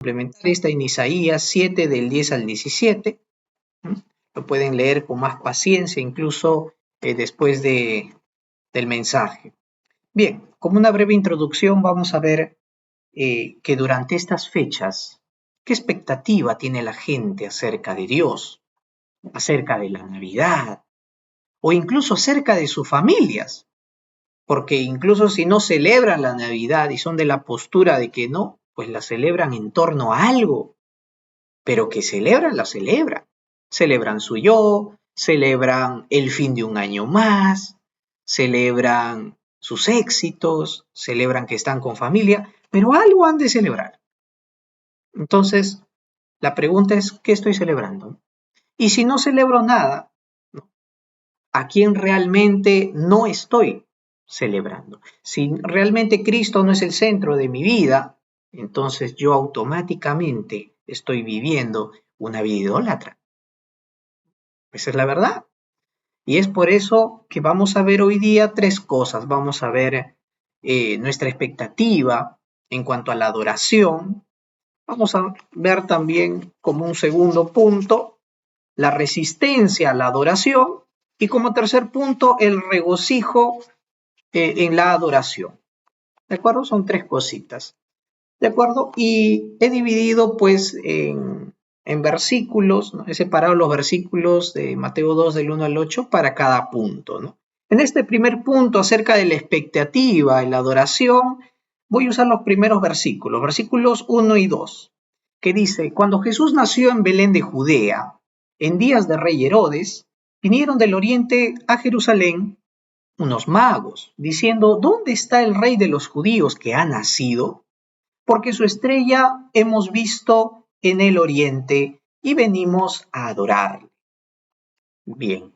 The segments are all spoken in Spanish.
complementar está en Isaías 7 del 10 al 17. Lo pueden leer con más paciencia, incluso después del mensaje. Bien, como una breve introducción vamos a ver que durante estas fechas, ¿qué expectativa tiene la gente acerca de Dios, acerca de la Navidad o incluso acerca de sus familias? Porque incluso si no celebran la Navidad y son de la postura de que no, pues la celebran en torno a algo, pero que celebran, la celebran. Celebran su yo, celebran el fin de un año más, celebran sus éxitos, celebran que están con familia, pero algo han de celebrar. Entonces, la pregunta es, ¿qué estoy celebrando? Y si no celebro nada, ¿a quién realmente no estoy celebrando? Si realmente Cristo no es el centro de mi vida, entonces yo automáticamente estoy viviendo una vida idólatra. Esa es la verdad. Y es por eso que vamos a ver hoy día tres cosas. Vamos a ver nuestra expectativa en cuanto a la adoración. Vamos a ver también como un segundo punto la resistencia a la adoración y como tercer punto el regocijo en la adoración. ¿De acuerdo? Son tres cositas. ¿De acuerdo? Y he dividido pues en versículos, ¿no? He separado los versículos de Mateo 2 del 1 al 8 para cada punto, ¿no? En este primer punto acerca de la expectativa y la adoración, voy a usar los primeros versículos 1 y 2, que dice, cuando Jesús nació en Belén de Judea, en días de rey Herodes, vinieron del oriente a Jerusalén unos magos, diciendo, ¿dónde está el rey de los judíos que ha nacido? Porque su estrella hemos visto en el oriente y venimos a adorarle. Bien,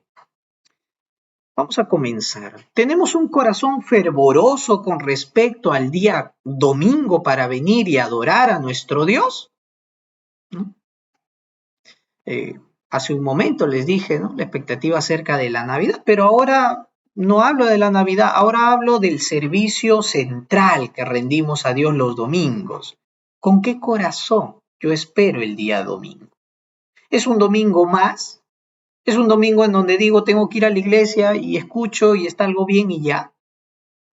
vamos a comenzar. ¿Tenemos un corazón fervoroso con respecto al día domingo para venir y adorar a nuestro Dios? ¿No? Hace un momento les dije, ¿no?, la expectativa acerca de la Navidad, pero ahora no hablo de la Navidad, ahora hablo del servicio central que rendimos a Dios los domingos. ¿Con qué corazón yo espero el día domingo? ¿Es un domingo más? ¿Es un domingo en donde digo tengo que ir a la iglesia y escucho y está algo bien y ya?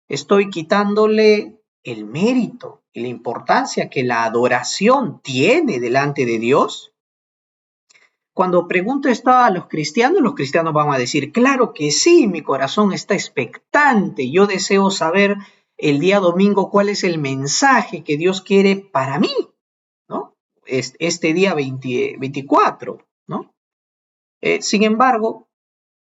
Estoy quitándole el mérito y la importancia que la adoración tiene delante de Dios. Cuando pregunto esto a los cristianos van a decir, claro que sí, mi corazón está expectante, yo deseo saber el día domingo cuál es el mensaje que Dios quiere para mí, ¿no? Este día 24, ¿no? Sin embargo,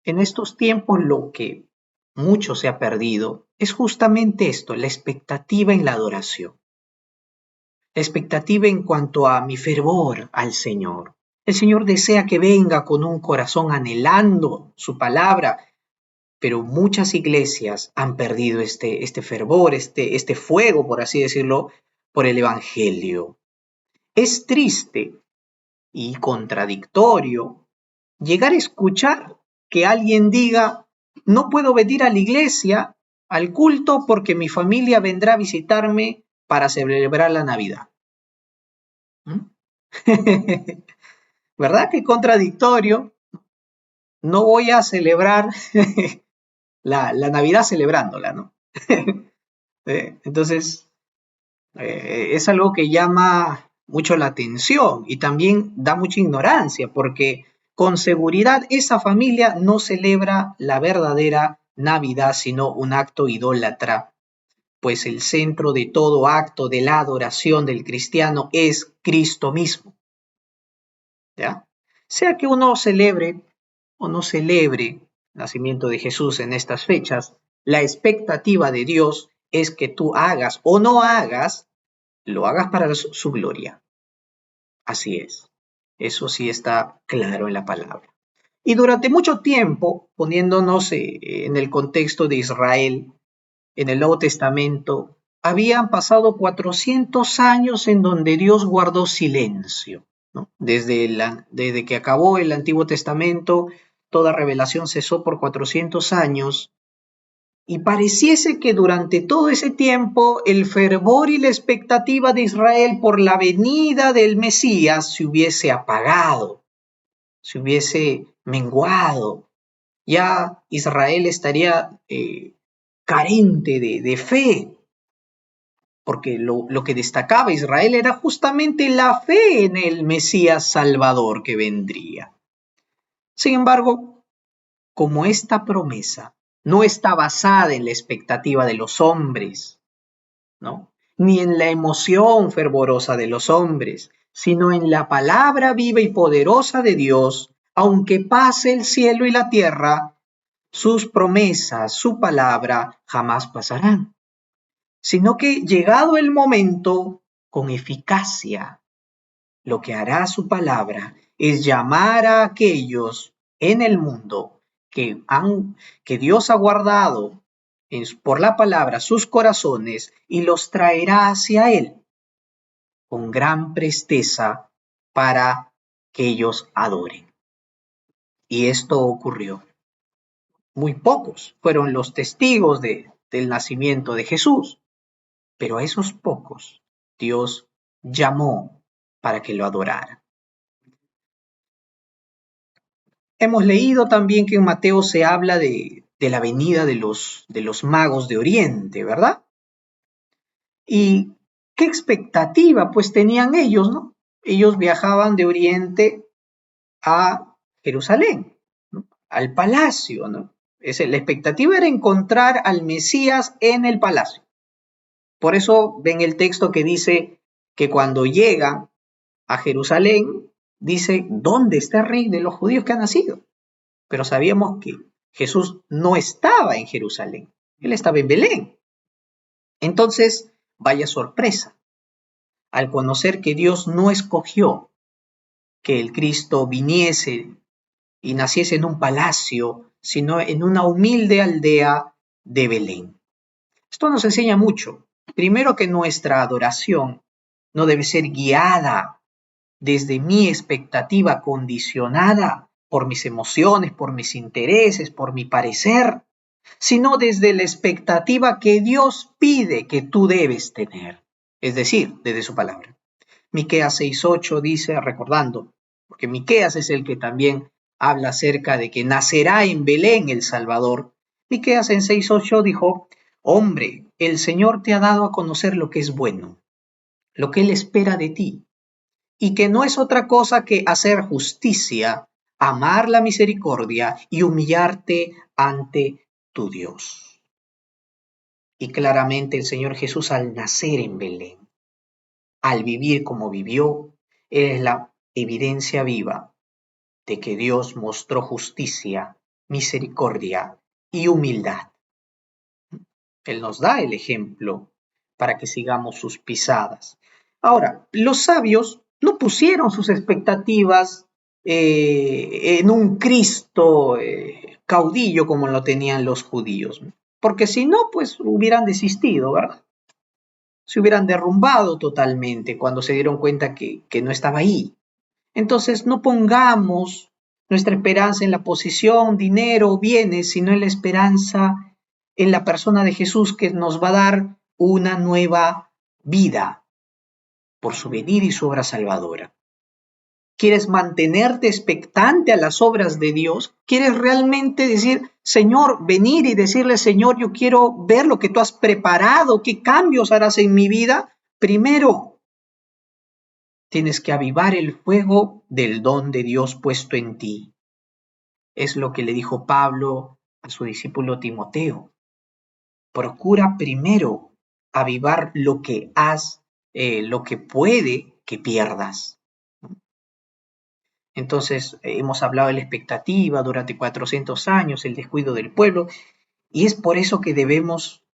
en estos tiempos lo que mucho se ha perdido es justamente esto, la expectativa en la adoración. La expectativa en cuanto a mi fervor al Señor. El Señor desea que venga con un corazón anhelando su palabra, pero muchas iglesias han perdido este fervor, este fuego, por así decirlo, por el Evangelio. Es triste y contradictorio llegar a escuchar que alguien diga, no puedo venir a la iglesia, al culto, porque mi familia vendrá a visitarme para celebrar la Navidad. ¿Verdad que contradictorio? No voy a celebrar la Navidad celebrándola, ¿no? Entonces, es algo que llama mucho la atención y también da mucha ignorancia, porque con seguridad esa familia no celebra la verdadera Navidad, sino un acto idólatra, pues el centro de todo acto de la adoración del cristiano es Cristo mismo. ¿Ya? Sea que uno celebre o no celebre el nacimiento de Jesús en estas fechas, la expectativa de Dios es que tú hagas o no hagas, lo hagas para su gloria. Así es. Eso sí está claro en la palabra. Y durante mucho tiempo, poniéndonos en el contexto de Israel, en el Nuevo Testamento, habían pasado 400 años en donde Dios guardó silencio, ¿no? Desde que acabó el Antiguo Testamento, toda revelación cesó por 400 años y pareciese que durante todo ese tiempo el fervor y la expectativa de Israel por la venida del Mesías se hubiese apagado, se hubiese menguado. Ya Israel estaría carente de fe, porque lo que destacaba Israel era justamente la fe en el Mesías Salvador que vendría. Sin embargo, como esta promesa no está basada en la expectativa de los hombres, ¿no? Ni en la emoción fervorosa de los hombres, sino en la palabra viva y poderosa de Dios, aunque pase el cielo y la tierra, sus promesas, su palabra jamás pasarán, sino que llegado el momento, con eficacia, lo que hará su palabra es llamar a aquellos en el mundo que Dios ha guardado por la palabra sus corazones y los traerá hacia Él con gran presteza para que ellos adoren. Y esto ocurrió. Muy pocos fueron los testigos del nacimiento de Jesús, pero a esos pocos Dios llamó para que lo adoraran. Hemos leído también que en Mateo se habla de la venida de los magos de Oriente, ¿verdad? Y qué expectativa pues tenían ellos, ¿no? Ellos viajaban de Oriente a Jerusalén, ¿no? Al palacio, ¿no? La expectativa era encontrar al Mesías en el palacio. Por eso ven el texto que dice que cuando llegan a Jerusalén, dice, ¿dónde está el rey de los judíos que ha nacido? Pero sabíamos que Jesús no estaba en Jerusalén, él estaba en Belén. Entonces, vaya sorpresa, al conocer que Dios no escogió que el Cristo viniese y naciese en un palacio, sino en una humilde aldea de Belén. Esto nos enseña mucho. Primero, que nuestra adoración no debe ser guiada desde mi expectativa condicionada por mis emociones, por mis intereses, por mi parecer, sino desde la expectativa que Dios pide que tú debes tener, es decir, desde su palabra. Miqueas 6:8 dice, recordando, porque Miqueas es el que también habla acerca de que nacerá en Belén el Salvador. Miqueas en 6:8 dijo, hombre, el Señor te ha dado a conocer lo que es bueno, lo que Él espera de ti, y que no es otra cosa que hacer justicia, amar la misericordia y humillarte ante tu Dios. Y claramente el Señor Jesús, al nacer en Belén, al vivir como vivió, es la evidencia viva de que Dios mostró justicia, misericordia y humildad. Él nos da el ejemplo para que sigamos sus pisadas. Ahora, los sabios no pusieron sus expectativas en un Cristo caudillo como lo tenían los judíos, porque si no, pues hubieran desistido, ¿verdad? Se hubieran derrumbado totalmente cuando se dieron cuenta que no estaba ahí. Entonces, no pongamos nuestra esperanza en la posición, dinero o bienes, sino en la esperanza en la persona de Jesús, que nos va a dar una nueva vida por su venida y su obra salvadora. ¿Quieres mantenerte expectante a las obras de Dios? ¿Quieres realmente decir, Señor, venir y decirle, Señor, yo quiero ver lo que tú has preparado, qué cambios harás en mi vida? Primero, tienes que avivar el fuego del don de Dios puesto en ti. Es lo que le dijo Pablo a su discípulo Timoteo. Procura primero avivar lo que lo que puede que pierdas. Entonces, hemos hablado de la expectativa durante 400 años, el descuido del pueblo, y es por eso que debemos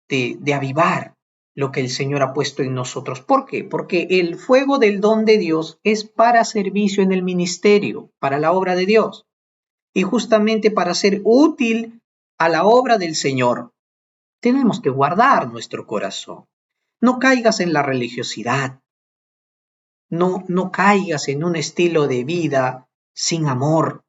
de avivar lo que el Señor ha puesto en nosotros. ¿Por qué? Porque el fuego del don de Dios es para servicio en el ministerio, para la obra de Dios, y justamente para ser útil a la obra del Señor, tenemos que guardar nuestro corazón. No caigas en la religiosidad, no caigas en un estilo de vida sin amor,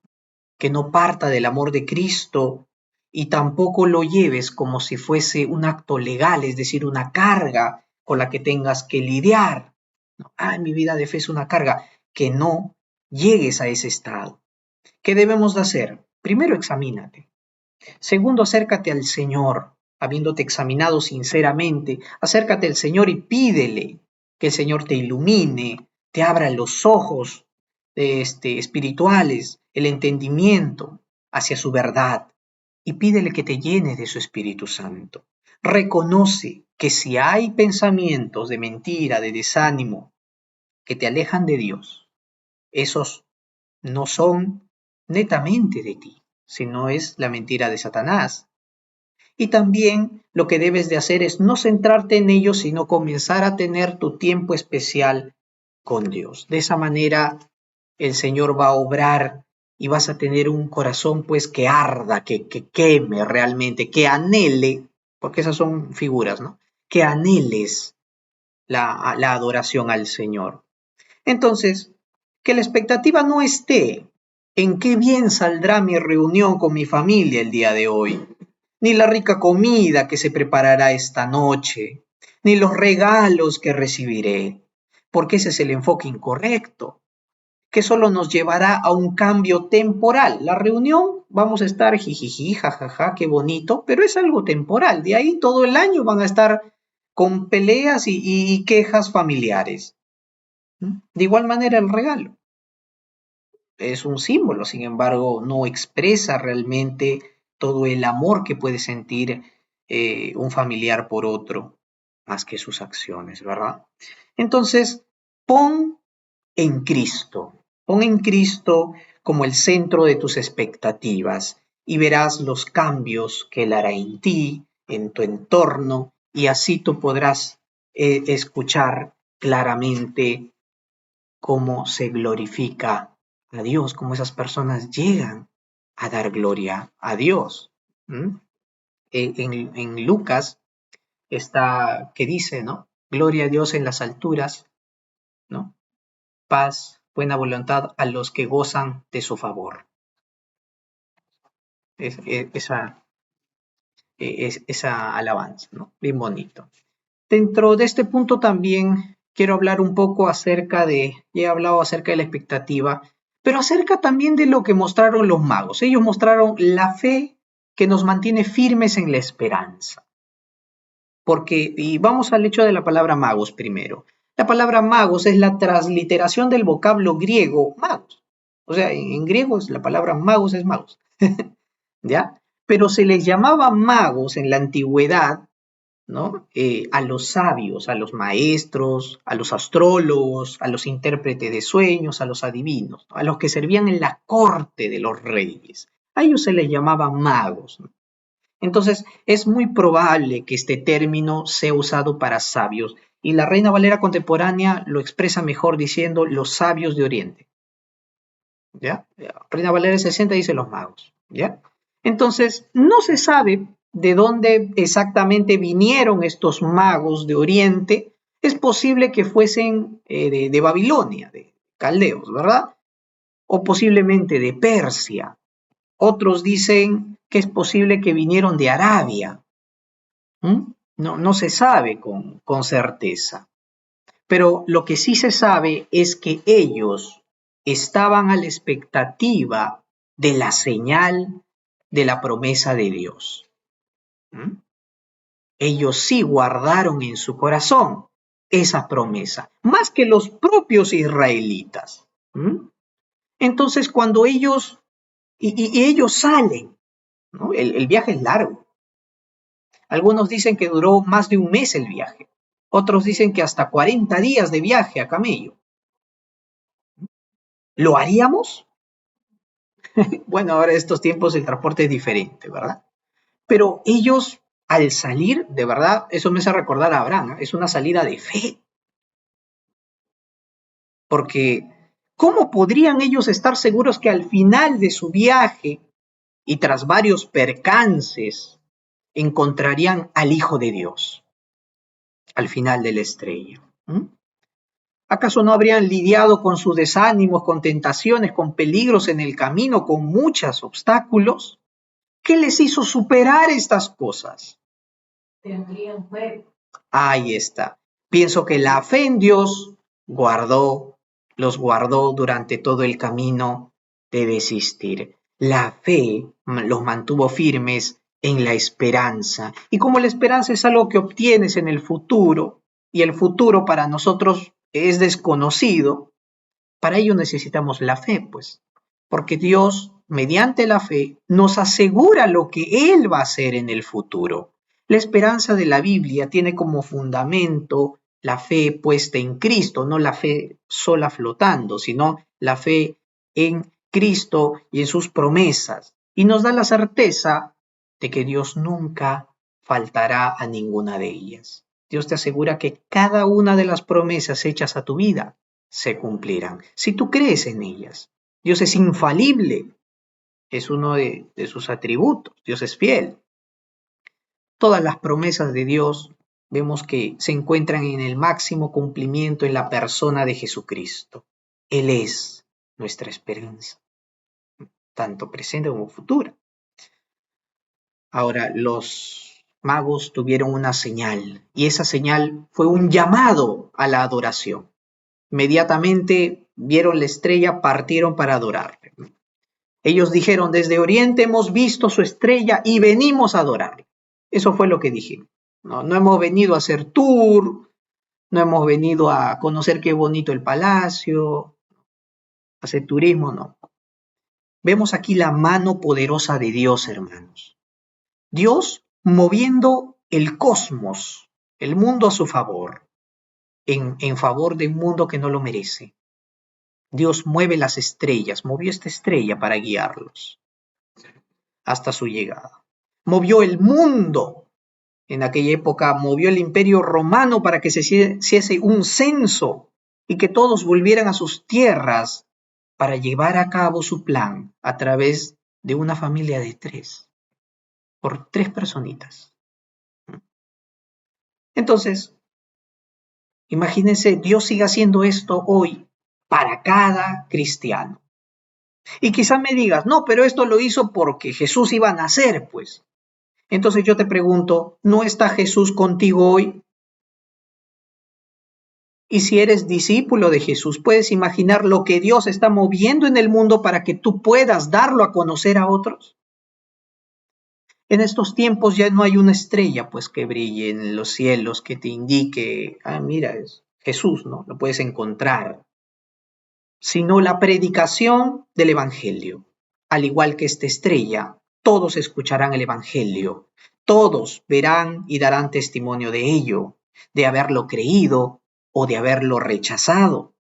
que no parta del amor de Cristo y tampoco lo lleves como si fuese un acto legal, es decir, una carga con la que tengas que lidiar. ¿No? Mi vida de fe es una carga. Que no llegues a ese estado. ¿Qué debemos de hacer? Primero, examínate. Segundo, acércate al Señor, habiéndote examinado sinceramente. Acércate al Señor y pídele que el Señor te ilumine, te abra los ojos espirituales, el entendimiento hacia su verdad, y pídele que te llene de su Espíritu Santo. Reconoce que si hay pensamientos de mentira, de desánimo, que te alejan de Dios, esos no son netamente de ti, sino es la mentira de Satanás. Y también lo que debes de hacer es no centrarte en ellos, sino comenzar a tener tu tiempo especial con Dios. De esa manera el Señor va a obrar y vas a tener un corazón pues que arda, que queme realmente, que anhele, porque esas son figuras, ¿no? Que anheles la adoración al Señor. Entonces, que la expectativa no esté en qué bien saldrá mi reunión con mi familia el día de hoy, ni la rica comida que se preparará esta noche, ni los regalos que recibiré, porque ese es el enfoque incorrecto, que solo nos llevará a un cambio temporal. La reunión, vamos a estar jijiji, jajaja, qué bonito, pero es algo temporal. De ahí todo el año van a estar con peleas y quejas familiares. De igual manera el regalo es un símbolo, sin embargo, no expresa realmente todo el amor que puede sentir un familiar por otro, más que sus acciones, ¿verdad? Entonces, pon pon en Cristo como el centro de tus expectativas y verás los cambios que Él hará en ti, en tu entorno, y así tú podrás escuchar claramente cómo se glorifica a Dios, cómo esas personas llegan a dar gloria a Dios. ¿Mm? En Lucas está que dice, ¿no? Gloria a Dios en las alturas, ¿no? Paz, buena voluntad a los que gozan de su favor. Esa alabanza, ¿no? Bien bonito. Dentro de este punto también quiero hablar un poco acerca ya he hablado acerca de la expectativa, pero acerca también de lo que mostraron los magos. Ellos mostraron la fe que nos mantiene firmes en la esperanza. Y vamos al hecho de la palabra magos primero. La palabra magos es la transliteración del vocablo griego magos. O sea, en griego la palabra magos es magos. ¿Ya? Pero se les llamaba magos en la antigüedad, ¿no? A los sabios, a los maestros, a los astrólogos, a los intérpretes de sueños, a los adivinos, ¿no? A los que servían en la corte de los reyes. A ellos se les llamaba magos, ¿no? Entonces, es muy probable que este término sea usado para sabios, y la Reina Valera contemporánea lo expresa mejor diciendo los sabios de Oriente. ¿Ya? Reina Valera 60 dice los magos. ¿Ya? Entonces, no se sabe de dónde exactamente vinieron estos magos de Oriente. Es posible que fuesen de Babilonia, de caldeos, ¿verdad? O posiblemente de Persia. Otros dicen que es posible que vinieron de Arabia. No se sabe con certeza. Pero lo que sí se sabe es que ellos estaban a la expectativa de la señal de la promesa de Dios. Ellos sí guardaron en su corazón esa promesa, más que los propios israelitas. Entonces, cuando ellos, y ellos salen, ¿no? El viaje es largo. Algunos dicen que duró más de un mes el viaje. Otros dicen que hasta 40 días de viaje a camello. ¿Lo haríamos? Bueno, ahora en estos tiempos el transporte es diferente, ¿verdad? Pero ellos, al salir, de verdad, eso me hace recordar a Abraham, ¿eh? Es una salida de fe. Porque, ¿cómo podrían ellos estar seguros que al final de su viaje y tras varios percances encontrarían al Hijo de Dios al final de la estrella? ¿Acaso no habrían lidiado con sus desánimos, con tentaciones, con peligros en el camino, con muchos obstáculos? ¿Qué les hizo superar estas cosas? Tendrían fe. Ahí está. Pienso que la fe en Dios los guardó durante todo el camino de desistir. La fe los mantuvo firmes en la esperanza. Y como la esperanza es algo que obtienes en el futuro, y el futuro para nosotros es desconocido, para ello necesitamos la fe, pues. Porque Dios, mediante la fe, nos asegura lo que Él va a hacer en el futuro. La esperanza de la Biblia tiene como fundamento la fe puesta en Cristo, no la fe sola flotando, sino la fe en Cristo y en sus promesas. Y nos da la certeza de que Dios nunca faltará a ninguna de ellas. Dios te asegura que cada una de las promesas hechas a tu vida se cumplirán, si tú crees en ellas. Dios es infalible, es uno de sus atributos, Dios es fiel. Todas las promesas de Dios vemos que se encuentran en el máximo cumplimiento en la persona de Jesucristo. Él es nuestra esperanza, tanto presente como futura. Ahora, los magos tuvieron una señal, y esa señal fue un llamado a la adoración. Inmediatamente vieron la estrella, partieron para adorarle. Ellos dijeron, desde Oriente hemos visto su estrella y venimos a adorarle. Eso fue lo que dijeron. No hemos venido a hacer tour, no hemos venido a conocer qué bonito el palacio, hacer turismo, no. Vemos aquí la mano poderosa de Dios, hermanos. Dios moviendo el cosmos, el mundo a su favor, en favor de un mundo que no lo merece. Dios mueve las estrellas, movió esta estrella para guiarlos hasta su llegada. Movió el mundo. En aquella época movió el imperio romano para que se hiciese un censo y que todos volvieran a sus tierras para llevar a cabo su plan a través de una familia de 3, por 3 personitas. Entonces, imagínense, Dios sigue haciendo esto hoy para cada cristiano. Y quizá me digas, no, pero esto lo hizo porque Jesús iba a nacer, pues. Entonces yo te pregunto, ¿no está Jesús contigo hoy? Y si eres discípulo de Jesús, ¿puedes imaginar lo que Dios está moviendo en el mundo para que tú puedas darlo a conocer a otros? En estos tiempos ya no hay una estrella pues que brille en los cielos que te indique, mira, es Jesús, ¿no? Lo puedes encontrar. Sino la predicación del Evangelio. Al igual que esta estrella, todos escucharán el Evangelio. Todos verán y darán testimonio de ello, de haberlo creído o de haberlo rechazado.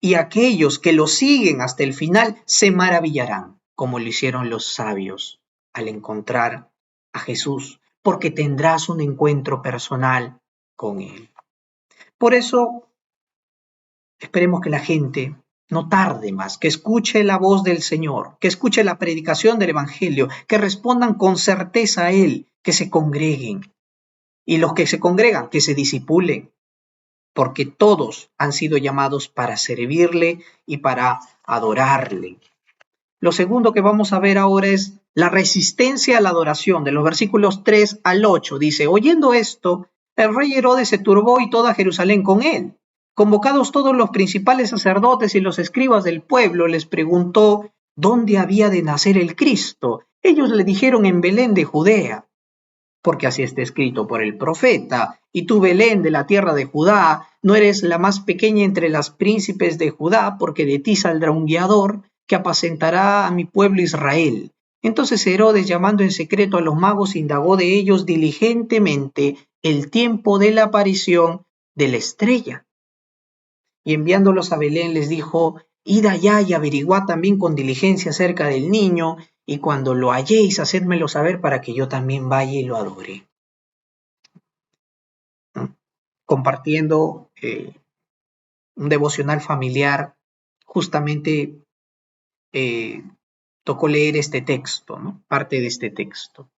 Y aquellos que lo siguen hasta el final se maravillarán, como lo hicieron los sabios al encontrar a Jesús, porque tendrás un encuentro personal con Él. Por eso, esperemos que la gente no tarde más, que escuche la voz del Señor, que escuche la predicación del Evangelio, que respondan con certeza a Él, que se congreguen. Y los que se congregan, que se disipulen, porque todos han sido llamados para servirle y para adorarle. Lo segundo que vamos a ver ahora es la resistencia a la adoración, de los versículos 3 al 8. Dice, oyendo esto, el rey Herodes se turbó y toda Jerusalén con él. Convocados todos los principales sacerdotes y los escribas del pueblo, les preguntó dónde había de nacer el Cristo. Ellos le dijeron en Belén de Judea, porque así está escrito por el profeta, y tú, Belén, de la tierra de Judá, no eres la más pequeña entre las príncipes de Judá, porque de ti saldrá un guiador que apacentará a mi pueblo Israel. Entonces Herodes, llamando en secreto a los magos, indagó de ellos diligentemente el tiempo de la aparición de la estrella. Y enviándolos a Belén les dijo, id allá y averiguad también con diligencia acerca del niño, y cuando lo halléis, hacedmelo saber para que yo también vaya y lo adore. Compartiendo un devocional familiar, justamente tocó leer este texto, ¿no? Parte de este texto.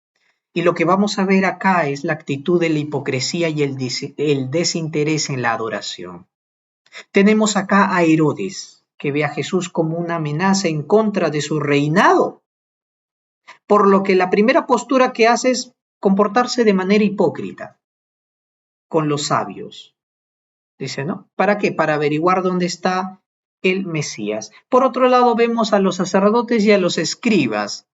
Y lo que vamos a ver acá es la actitud de la hipocresía y el desinterés en la adoración. Tenemos acá a Herodes, que ve a Jesús como una amenaza en contra de su reinado. Por lo que la primera postura que hace es comportarse de manera hipócrita con los sabios. Dice, ¿no? ¿Para qué? Para averiguar dónde está el Mesías. Por otro lado, vemos a los sacerdotes y a los escribas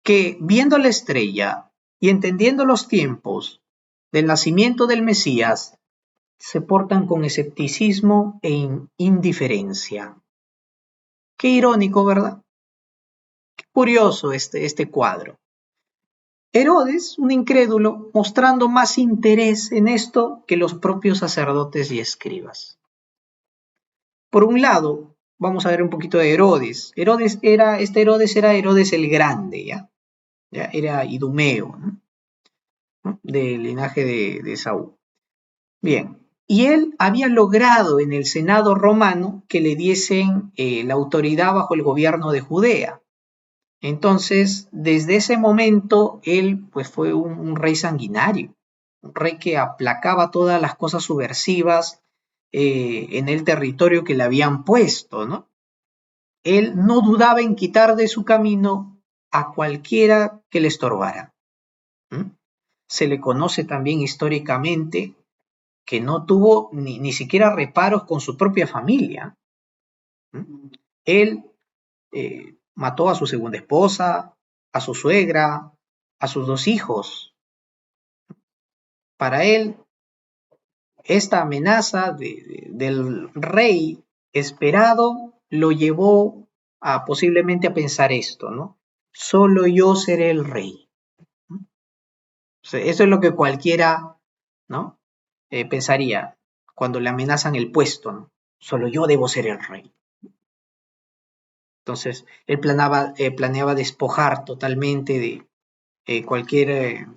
que, viendo la estrella y entendiendo los tiempos del nacimiento del Mesías, se portan con escepticismo e indiferencia. Qué irónico, ¿verdad? Qué curioso este cuadro. Herodes, un incrédulo, mostrando más interés en esto que los propios sacerdotes y escribas. Por un lado, vamos a ver un poquito de Herodes. Herodes era Herodes el Grande, ¿ya? Era idumeo, ¿no? Del linaje de Saúl. Bien, y él había logrado en el Senado romano que le diesen la autoridad bajo el gobierno de Judea. Entonces, desde ese momento, él pues fue un rey sanguinario, un rey que aplacaba todas las cosas subversivas en el territorio que le habían puesto, ¿no? Él no dudaba en quitar de su camino a cualquiera que le estorbara. Se le conoce también históricamente que no tuvo ni siquiera reparos con su propia familia. Él mató a su segunda esposa, a su suegra, a sus 2 hijos. Para él, esta amenaza del rey esperado lo llevó posiblemente a pensar esto, ¿no? Solo yo seré el rey. O sea, eso es lo que cualquiera, ¿no? Pensaría cuando le amenazan el puesto, ¿no? Solo yo debo ser el rey. Entonces, él planeaba despojar totalmente de cualquier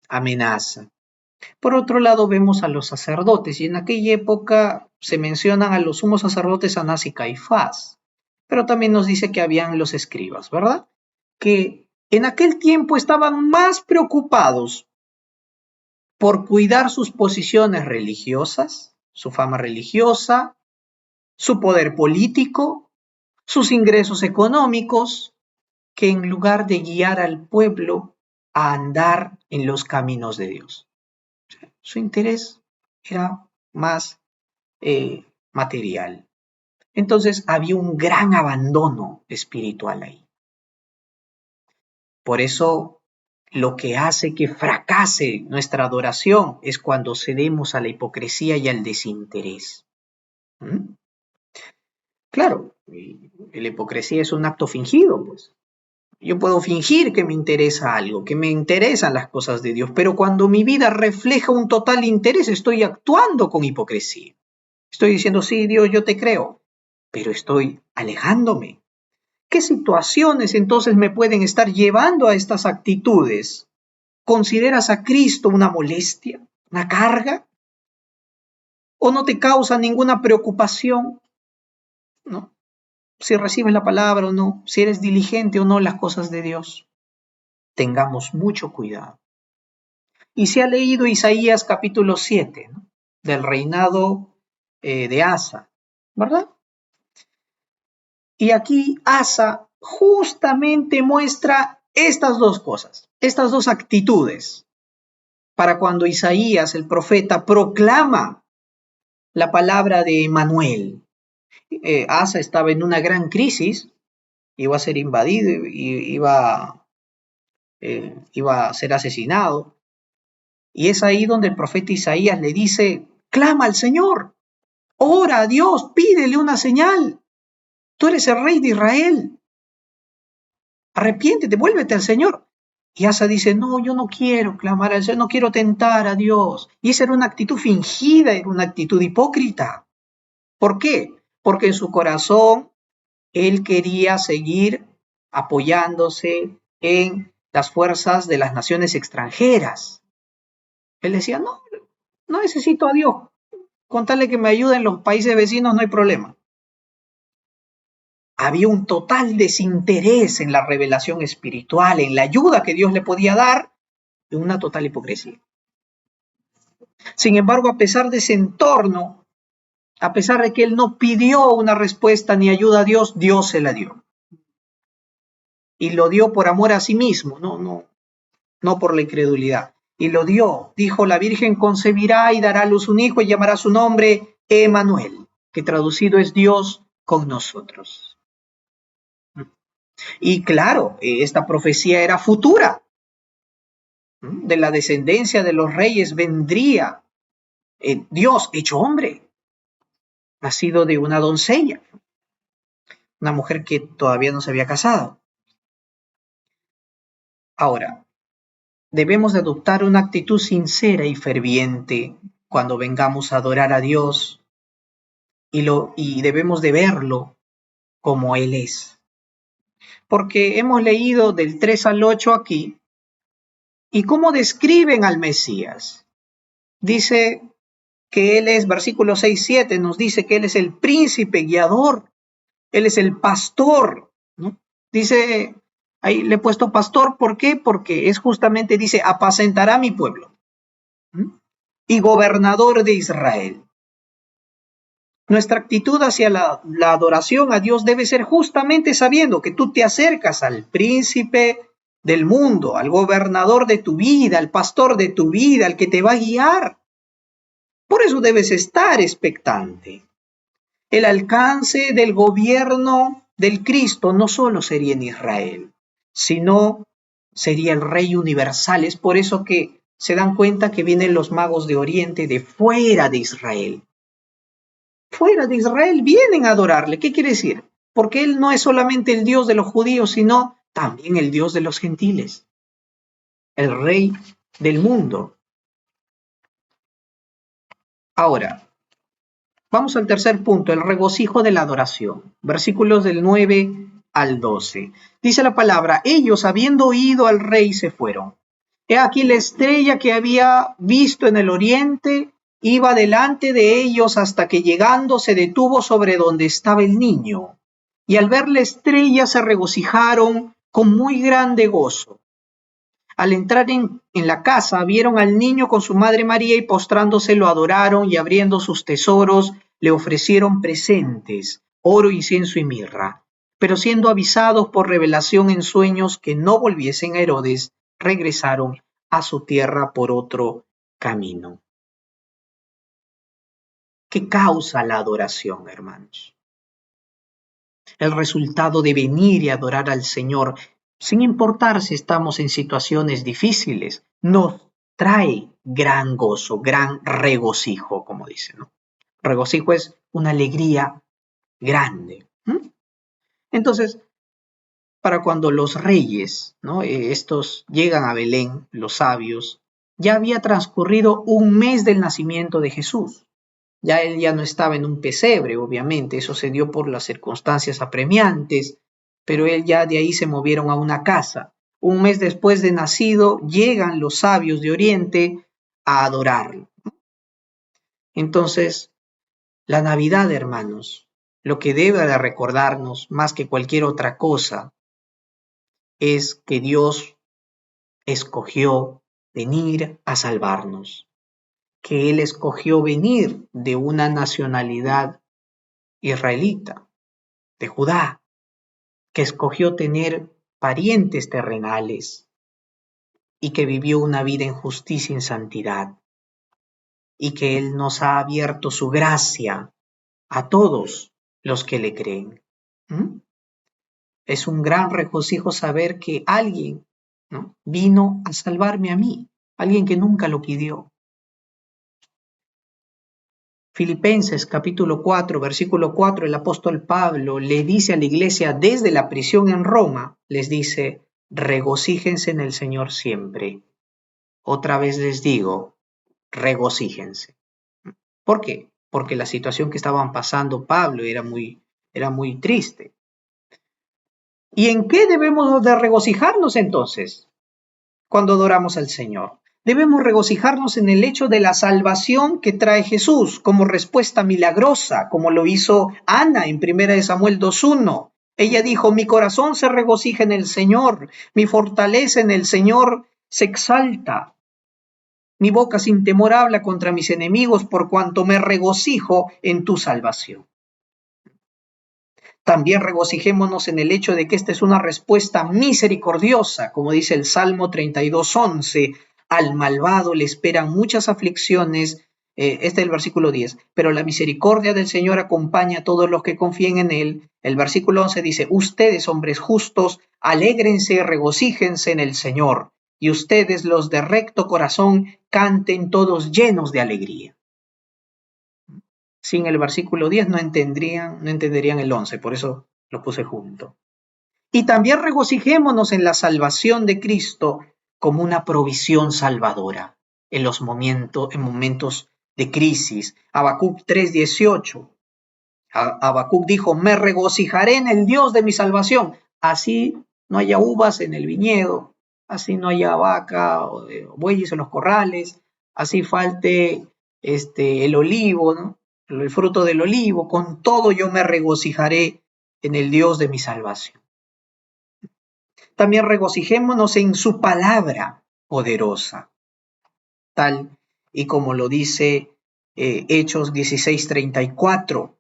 amenaza. Por otro lado, vemos a los sacerdotes, y en aquella época se mencionan a los sumos sacerdotes Anás y Caifás, pero también nos dice que habían los escribas, ¿verdad? Que en aquel tiempo estaban más preocupados por cuidar sus posiciones religiosas, su fama religiosa, su poder político, sus ingresos económicos, que en lugar de guiar al pueblo a andar en los caminos de Dios. Su interés era más material. Entonces había un gran abandono espiritual ahí. Por eso lo que hace que fracase nuestra adoración es cuando cedemos a la hipocresía y al desinterés. Claro, la hipocresía es un acto fingido, pues. Yo puedo fingir que me interesa algo, que me interesan las cosas de Dios, pero cuando mi vida refleja un total interés, estoy actuando con hipocresía. Estoy diciendo, sí, Dios, yo te creo, pero estoy alejándome. ¿Qué situaciones entonces me pueden estar llevando a estas actitudes? ¿Consideras a Cristo una molestia, una carga? ¿O no te causa ninguna preocupación? ¿No? Si recibes la palabra o no, si eres diligente o no en las cosas de Dios. Tengamos mucho cuidado. Y se ha leído Isaías capítulo 7, ¿no? Del reinado de Asa, ¿verdad? Y aquí Asa justamente muestra estas 2 cosas, estas 2 actitudes, para cuando Isaías, el profeta, proclama la palabra de Emmanuel. Asa estaba en una gran crisis, iba a ser invadido, iba a ser asesinado. Y es ahí donde el profeta Isaías le dice, clama al Señor, ora a Dios, pídele una señal. Tú eres el rey de Israel. Arrepiéntete, vuélvete al Señor. Y Asa dice, no, yo no quiero clamar al Señor, no quiero tentar a Dios. Y esa era una actitud fingida, era una actitud hipócrita. ¿Por qué? Porque en su corazón él quería seguir apoyándose en las fuerzas de las naciones extranjeras. Él decía, no necesito a Dios. Con tal de que me ayuden los países vecinos no hay problema. Había un total desinterés en la revelación espiritual, en la ayuda que Dios le podía dar, y una total hipocresía. Sin embargo, a pesar de ese entorno, a pesar de que él no pidió una respuesta ni ayuda a Dios, Dios se la dio. y lo dio por amor a sí mismo, no por la incredulidad. Y lo dio. Dijo, la Virgen concebirá y dará a luz un hijo y llamará su nombre Emmanuel, que traducido es Dios con nosotros. Y claro, esta profecía era futura. De la descendencia de los reyes vendría Dios hecho hombre, nacido de una doncella, una mujer que todavía no se había casado. Ahora, debemos de adoptar una actitud sincera y ferviente cuando vengamos a adorar a Dios y debemos de verlo como Él es. Porque hemos leído del 3 al 8 aquí y cómo describen al Mesías. Dice que Él es, versículo 6-7 nos dice que Él es el príncipe guiador, Él es el pastor, ¿no? Dice, ahí le he puesto pastor, ¿por qué? Porque es justamente, dice, apacentará mi pueblo, ¿no? Y gobernador de Israel. Nuestra actitud hacia la adoración a Dios debe ser justamente sabiendo que tú te acercas al príncipe del mundo, al gobernador de tu vida, al pastor de tu vida, al que te va a guiar. Por eso debes estar expectante. El alcance del gobierno del Cristo no solo sería en Israel, sino sería el Rey universal. Es por eso que se dan cuenta que vienen los magos de Oriente de fuera de Israel. Fuera de Israel vienen a adorarle. ¿Qué quiere decir? Porque Él no es solamente el Dios de los judíos, sino también el Dios de los gentiles, el Rey del mundo. Ahora, vamos al tercer punto, el regocijo de la adoración. Versículos del 9 al 12. Dice la palabra, ellos habiendo oído al rey se fueron. He aquí la estrella que había visto en el oriente iba delante de ellos hasta que llegando se detuvo sobre donde estaba el niño. Y al ver la estrella se regocijaron con muy grande gozo. Al entrar en la casa, vieron al niño con su madre María y postrándose lo adoraron y abriendo sus tesoros le ofrecieron presentes, oro, incienso y mirra. Pero siendo avisados por revelación en sueños que no volviesen a Herodes, regresaron a su tierra por otro camino. ¿Qué causa la adoración, hermanos? El resultado de venir y adorar al Señor, sin importar si estamos en situaciones difíciles, nos trae gran gozo, gran regocijo, como dice, ¿no? Regocijo es una alegría grande. Entonces, para cuando los reyes, ¿no? Estos llegan a Belén, los sabios, ya había transcurrido un mes del nacimiento de Jesús. Ya él ya no estaba en un pesebre, obviamente, eso se dio por las circunstancias apremiantes, pero él ya de ahí se movieron a una casa. Un mes después de nacido, llegan los sabios de Oriente a adorarlo. Entonces, la Navidad, hermanos, lo que debe de recordarnos más que cualquier otra cosa es que Dios escogió venir a salvarnos, que Él escogió venir de una nacionalidad israelita, de Judá, que escogió tener parientes terrenales y que vivió una vida en justicia y en santidad, y que Él nos ha abierto su gracia a todos los que le creen. Es un gran regocijo saber que alguien, ¿no?, vino a salvarme a mí, alguien que nunca lo pidió. Filipenses capítulo 4, versículo 4, el apóstol Pablo le dice a la iglesia desde la prisión en Roma, les dice, regocíjense en el Señor siempre. Otra vez les digo, regocíjense. ¿Por qué? Porque la situación que estaban pasando Pablo era muy triste. ¿Y en qué debemos de regocijarnos entonces cuando adoramos al Señor? Debemos regocijarnos en el hecho de la salvación que trae Jesús como respuesta milagrosa, como lo hizo Ana en 1 Samuel 2:1. Ella dijo, mi corazón se regocija en el Señor, mi fortaleza en el Señor se exalta. Mi boca sin temor habla contra mis enemigos por cuanto me regocijo en tu salvación. También regocijémonos en el hecho de que esta es una respuesta misericordiosa, como dice el Salmo 32:11. Al malvado le esperan muchas aflicciones. Este es el versículo 10. Pero la misericordia del Señor acompaña a todos los que confíen en Él. El versículo 11 dice, ustedes, hombres justos, alégrense, regocíjense en el Señor. Y ustedes, los de recto corazón, canten todos llenos de alegría. Sin el versículo 10 no entenderían el 11, por eso lo puse junto. Y también regocijémonos en la salvación de Cristo como una provisión salvadora en momentos de crisis. Habacuc 3:18. Habacuc dijo, me regocijaré en el Dios de mi salvación. Así no haya uvas en el viñedo, así no haya vaca o bueyes en los corrales, así falte el olivo, ¿no? El fruto del olivo, con todo yo me regocijaré en el Dios de mi salvación. También regocijémonos en su palabra poderosa, tal y como lo dice Hechos 16:34.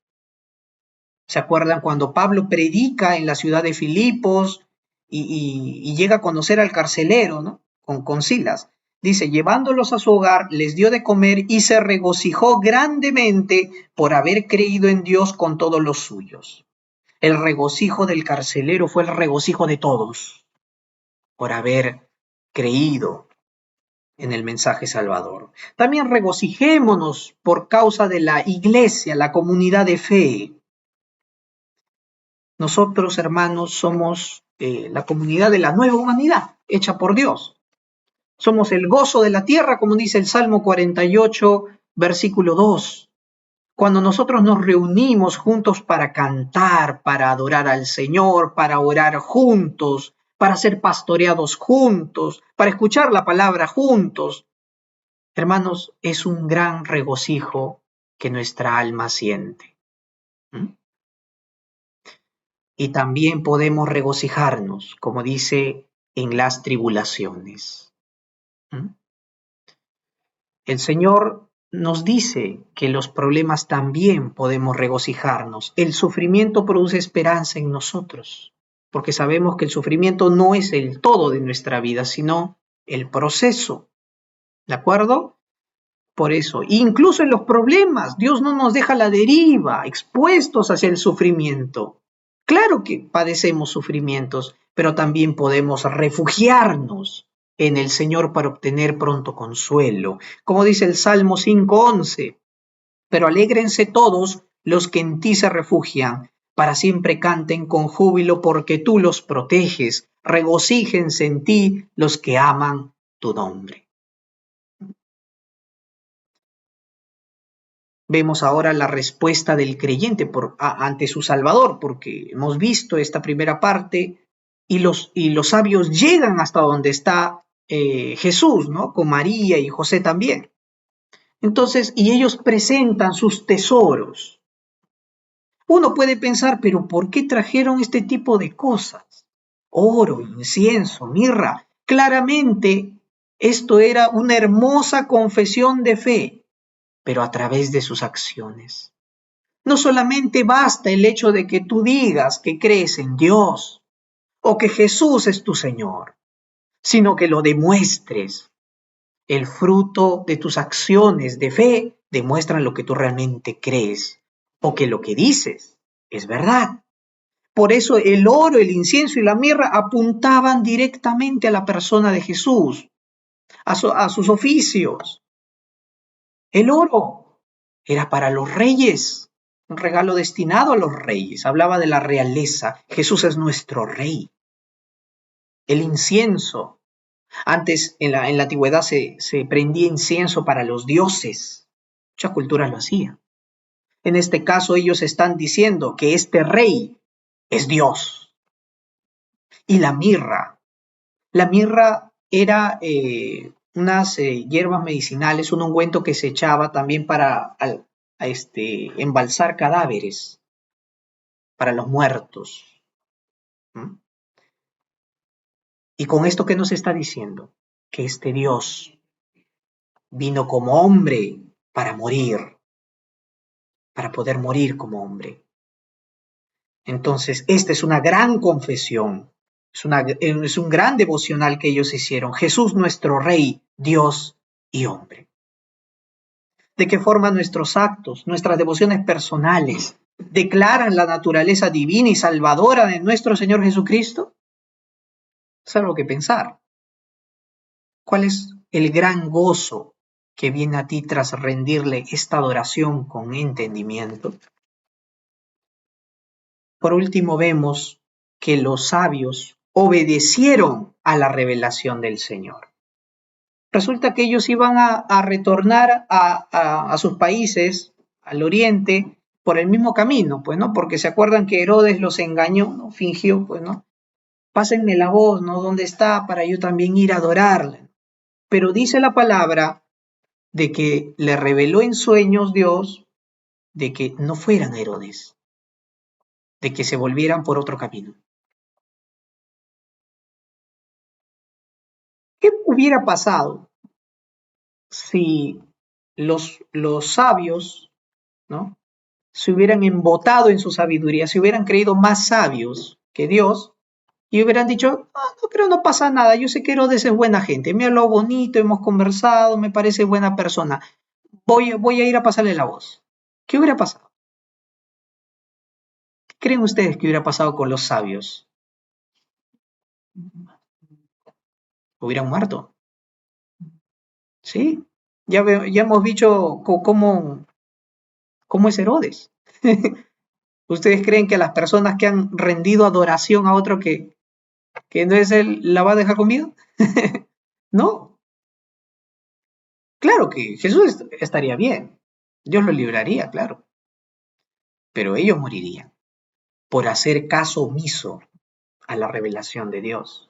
¿Se acuerdan cuando Pablo predica en la ciudad de Filipos y llega a conocer al carcelero, ¿no? Con Silas? Dice, llevándolos a su hogar, les dio de comer y se regocijó grandemente por haber creído en Dios con todos los suyos. El regocijo del carcelero fue el regocijo de todos por haber creído en el mensaje salvador. También regocijémonos por causa de la iglesia, la comunidad de fe. Nosotros, hermanos, somos la comunidad de la nueva humanidad, hecha por Dios. Somos el gozo de la tierra, como dice el Salmo 48, versículo 2. Cuando nosotros nos reunimos juntos para cantar, para adorar al Señor, para orar juntos, para ser pastoreados juntos, para escuchar la palabra juntos, hermanos, es un gran regocijo que nuestra alma siente. Y también podemos regocijarnos, como dice, en las tribulaciones. El Señor nos dice que los problemas también podemos regocijarnos. El sufrimiento produce esperanza en nosotros, porque sabemos que el sufrimiento no es el todo de nuestra vida, sino el proceso. ¿De acuerdo? Por eso, incluso en los problemas, Dios no nos deja a la deriva, expuestos hacia el sufrimiento. Claro que padecemos sufrimientos, pero también podemos refugiarnos en el Señor para obtener pronto consuelo. Como dice el Salmo 5:11, pero alégrense todos los que en ti se refugian, para siempre canten con júbilo porque tú los proteges, regocíjense en ti los que aman tu nombre. Vemos ahora la respuesta del creyente ante su Salvador, porque hemos visto esta primera parte y los sabios llegan hasta donde está Jesús, ¿no? Con María y José también. Entonces, y ellos presentan sus tesoros. Uno puede pensar, pero ¿por qué trajeron este tipo de cosas? Oro, incienso, mirra. Claramente, esto era una hermosa confesión de fe, pero a través de sus acciones. No solamente basta el hecho de que tú digas que crees en Dios o que Jesús es tu Señor, sino que lo demuestres. El fruto de tus acciones de fe demuestran lo que tú realmente crees o que lo que dices es verdad. Por eso el oro, el incienso y la mirra apuntaban directamente a la persona de Jesús, a sus oficios. El oro era para los reyes, un regalo destinado a los reyes. Hablaba de la realeza. Jesús es nuestro rey. El incienso. Antes, en la antigüedad, se prendía incienso para los dioses. Muchas culturas lo hacían. En este caso, ellos están diciendo que este rey es Dios. Y la mirra. La mirra era unas hierbas medicinales, un ungüento que se echaba también para embalsar cadáveres, para los muertos. Y con esto, ¿qué nos está diciendo? Que este Dios vino como hombre para morir, para poder morir como hombre. Entonces, esta es una gran confesión, es un gran devocional que ellos hicieron. Jesús nuestro Rey, Dios y hombre. ¿De qué forma nuestros actos, nuestras devociones personales declaran la naturaleza divina y salvadora de nuestro Señor Jesucristo? Es algo que pensar. ¿Cuál es el gran gozo que viene a ti tras rendirle esta adoración con entendimiento? Por último, vemos que los sabios obedecieron a la revelación del Señor. Resulta que ellos iban a retornar a sus países, al oriente, por el mismo camino, pues, ¿no? Porque se acuerdan que Herodes los engañó, ¿no? Fingió, pues, ¿no? Pásenme la voz, ¿no? ¿Dónde está? Para yo también ir a adorarle. Pero dice la palabra de que le reveló en sueños Dios de que no fueran a Herodes, de que se volvieran por otro camino. ¿Qué hubiera pasado si los sabios, ¿no? Se hubieran embotado en su sabiduría, se hubieran creído más sabios que Dios y hubieran dicho, no, pero no pasa nada, yo sé que Herodes es buena gente, me habló bonito, hemos conversado, me parece buena persona, voy a ir a pasarle la voz? ¿Qué hubiera pasado? ¿Qué creen ustedes que hubiera pasado con los sabios? ¿Hubieran muerto? ¿Sí? Ya hemos dicho cómo es Herodes. ¿Ustedes creen que las personas que han rendido adoración a otro que no es él, la va a dejar conmigo? No, claro que Jesús estaría bien, Dios lo libraría, claro, pero ellos morirían por hacer caso omiso a la revelación de Dios.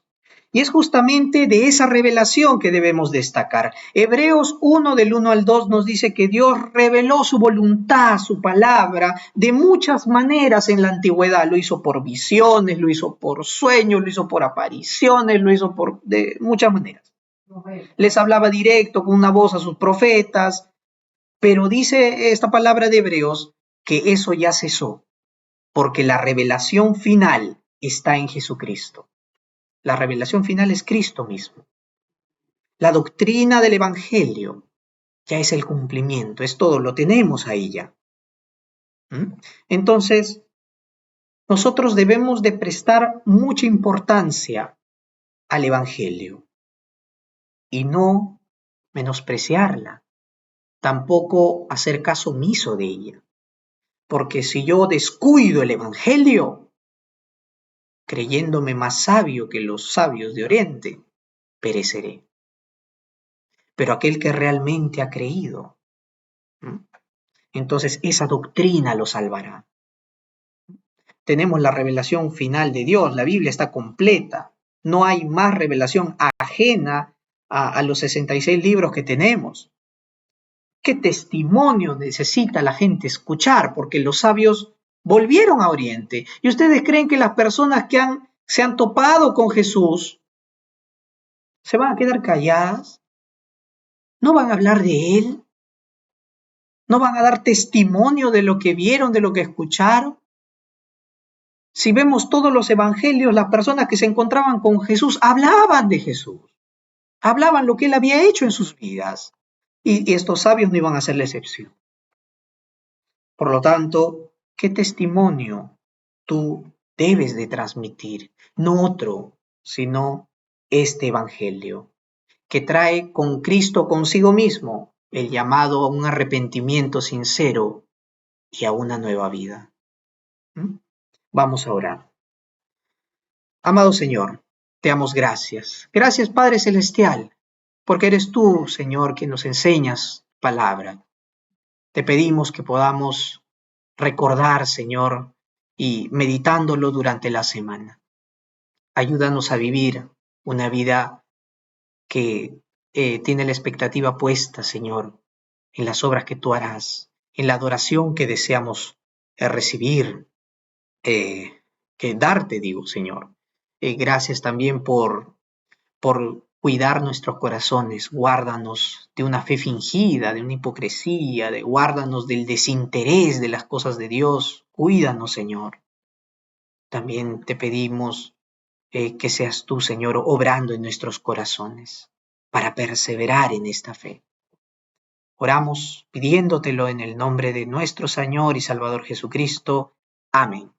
Y es justamente de esa revelación que debemos destacar. Hebreos 1 del 1 al 2 nos dice que Dios reveló su voluntad, su palabra, de muchas maneras en la antigüedad. Lo hizo por visiones, lo hizo por sueños, lo hizo por apariciones, lo hizo de muchas maneras. Les hablaba directo con una voz a sus profetas, pero dice esta palabra de Hebreos que eso ya cesó, porque la revelación final está en Jesucristo. La revelación final es Cristo mismo. La doctrina del Evangelio ya es el cumplimiento, es todo, lo tenemos ahí ya. Entonces, nosotros debemos de prestar mucha importancia al Evangelio y no menospreciarla, tampoco hacer caso omiso de ella. Porque si yo descuido el Evangelio, creyéndome más sabio que los sabios de Oriente, pereceré. Pero aquel que realmente ha creído, entonces esa doctrina lo salvará. Tenemos la revelación final de Dios, la Biblia está completa, no hay más revelación ajena a los 66 libros que tenemos. ¿Qué testimonio necesita la gente escuchar? Porque los sabios volvieron a Oriente. ¿Y ustedes creen que las personas que se han topado con Jesús se van a quedar calladas? ¿No van a hablar de Él? ¿No van a dar testimonio de lo que vieron, de lo que escucharon? Si vemos todos los evangelios, las personas que se encontraban con Jesús hablaban de Jesús, hablaban lo que Él había hecho en sus vidas. Y estos sabios no iban a ser la excepción. Por lo tanto, ¿qué testimonio tú debes de transmitir? No otro, sino este evangelio, que trae con Cristo consigo mismo el llamado a un arrepentimiento sincero y a una nueva vida. Vamos a orar. Amado Señor, te damos gracias. Gracias, Padre Celestial, porque eres tú, Señor, quien nos enseñas palabra. Te pedimos que podamos recordar, Señor, y meditándolo durante la semana. Ayúdanos a vivir una vida que tiene la expectativa puesta, Señor, en las obras que tú harás, en la adoración que deseamos recibir, que darte, digo, Señor. Gracias también por cuidar nuestros corazones, guárdanos de una fe fingida, de una hipocresía, guárdanos del desinterés de las cosas de Dios, cuídanos, Señor. también te pedimos que seas tú, Señor, obrando en nuestros corazones para perseverar en esta fe. Oramos pidiéndotelo en el nombre de nuestro Señor y Salvador Jesucristo. Amén.